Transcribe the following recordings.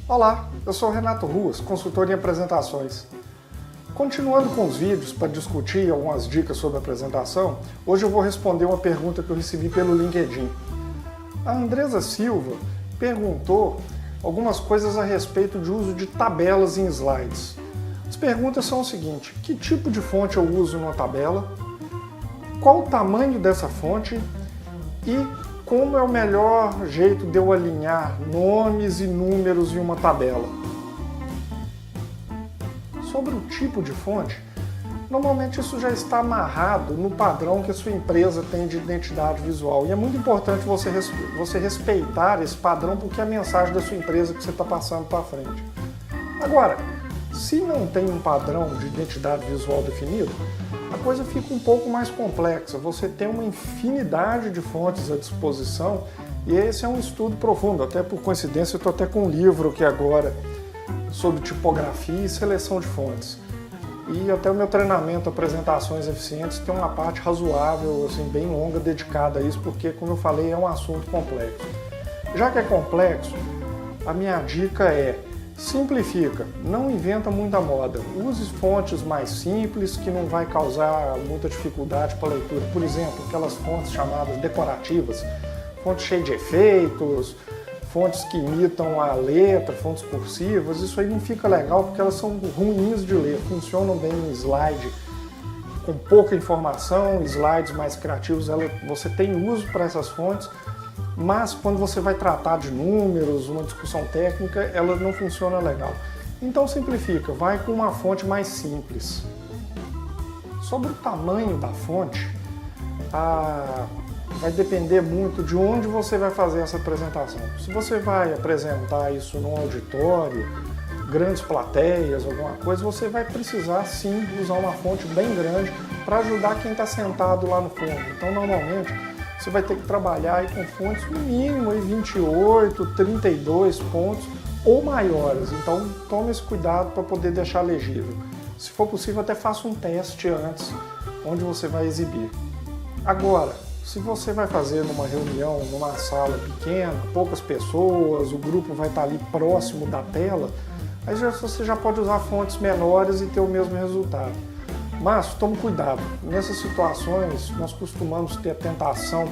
Olá, eu sou Renato Ruas, consultor em apresentações. Continuando com os vídeos para discutir algumas dicas sobre apresentação, hoje eu vou responder uma pergunta que eu recebi pelo LinkedIn. A Andresa Silva perguntou algumas coisas a respeito de uso de tabelas em slides. As perguntas são o seguinte: que tipo de fonte eu uso numa tabela? Qual o tamanho dessa fonte? E como é o melhor jeito de eu alinhar nomes e números em uma tabela? Sobre o tipo de fonte, normalmente isso já está amarrado no padrão que a sua empresa tem de identidade visual. E é muito importante você respeitar esse padrão, porque é a mensagem da sua empresa que você está passando para frente. Agora, se não tem um padrão de identidade visual definido, a coisa fica um pouco mais complexa. Você tem uma infinidade de fontes à disposição e esse é um estudo profundo. Até por coincidência, eu estou até com um livro aqui agora sobre tipografia e seleção de fontes. E até o meu treinamento Apresentações Eficientes tem uma parte razoável, assim, bem longa, dedicada a isso, porque, como eu falei, é um assunto complexo. Já que é complexo, a minha dica é: simplifica, não inventa muita moda. Use fontes mais simples que não vai causar muita dificuldade para a leitura. Por exemplo, aquelas fontes chamadas decorativas, fontes cheias de efeitos, fontes que imitam a letra, fontes cursivas. Isso aí não fica legal porque elas são ruins de ler, funcionam bem em slide com pouca informação, slides mais criativos. Você tem uso para essas fontes, mas quando você vai tratar de números, uma discussão técnica, ela não funciona legal. Então simplifica, vai com uma fonte mais simples. Sobre o tamanho da fonte, vai depender muito de onde você vai fazer essa apresentação. Se você vai apresentar isso num auditório, grandes plateias, alguma coisa, você vai precisar sim usar uma fonte bem grande para ajudar quem está sentado lá no fundo. Então normalmente você vai ter que trabalhar aí com fontes no mínimo aí 28, 32 pontos ou maiores. Então tome esse cuidado para poder deixar legível. Se for possível, até faça um teste antes, onde você vai exibir. Agora, se você vai fazer numa reunião, numa sala pequena, poucas pessoas, o grupo vai estar ali próximo da tela, aí você já pode usar fontes menores e ter o mesmo resultado. Mas tome cuidado, nessas situações nós costumamos ter a tentação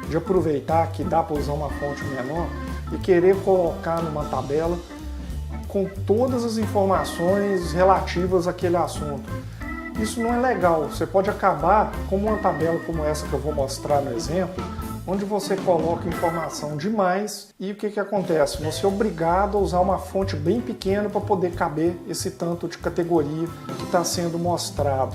de aproveitar que dá para usar uma fonte menor e querer colocar numa tabela com todas as informações relativas àquele assunto. Isso não é legal, você pode acabar com uma tabela como essa que eu vou mostrar no exemplo, onde você coloca informação demais e o que acontece? Você é obrigado a usar uma fonte bem pequena para poder caber esse tanto de categoria que está sendo mostrado.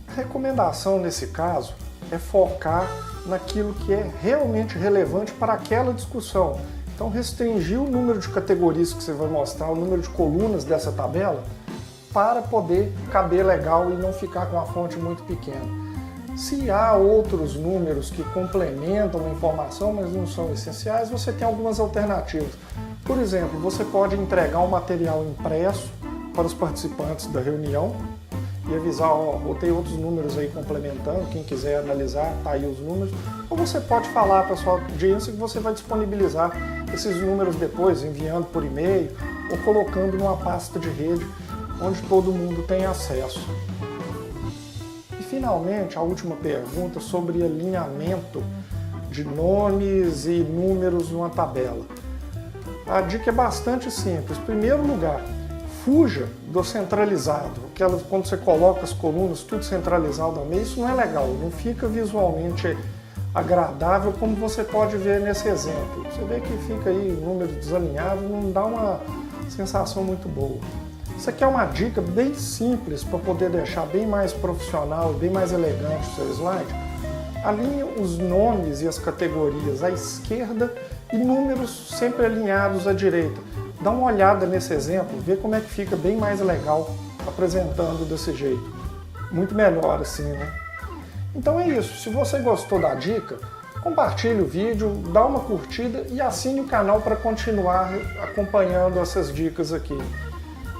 A recomendação nesse caso é focar naquilo que é realmente relevante para aquela discussão. Então restringir o número de categorias que você vai mostrar, o número de colunas dessa tabela, para poder caber legal e não ficar com a fonte muito pequena. Se há outros números que complementam a informação, mas não são essenciais, você tem algumas alternativas. Por exemplo, você pode entregar um material impresso para os participantes da reunião e avisar, ou tem outros números aí complementando, quem quiser analisar, tá aí os números. Ou você pode falar para a sua audiência que você vai disponibilizar esses números depois, enviando por e-mail ou colocando numa pasta de rede onde todo mundo tem acesso. E finalmente, a última pergunta sobre alinhamento de nomes e números numa tabela. A dica é bastante simples. Em primeiro lugar, fuja do centralizado. Quando você coloca as colunas tudo centralizado ao meio, isso não é legal, não fica visualmente agradável, como você pode ver nesse exemplo. Você vê que fica aí número desalinhado, não dá uma sensação muito boa. Isso aqui é uma dica bem simples para poder deixar bem mais profissional, bem mais elegante o seu slide. Alinhe os nomes e as categorias à esquerda e números sempre alinhados à direita. Dá uma olhada nesse exemplo, vê como é que fica bem mais legal apresentando desse jeito. Muito melhor assim, né? Então é isso. Se você gostou da dica, compartilhe o vídeo, dá uma curtida e assine o canal para continuar acompanhando essas dicas aqui.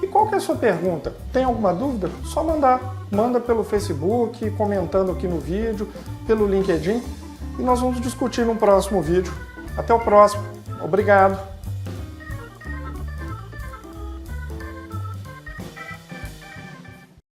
E qual que é a sua pergunta? Tem alguma dúvida? Só mandar. Manda pelo Facebook, comentando aqui no vídeo, pelo LinkedIn, e nós vamos discutir no próximo vídeo. Até o próximo. Obrigado!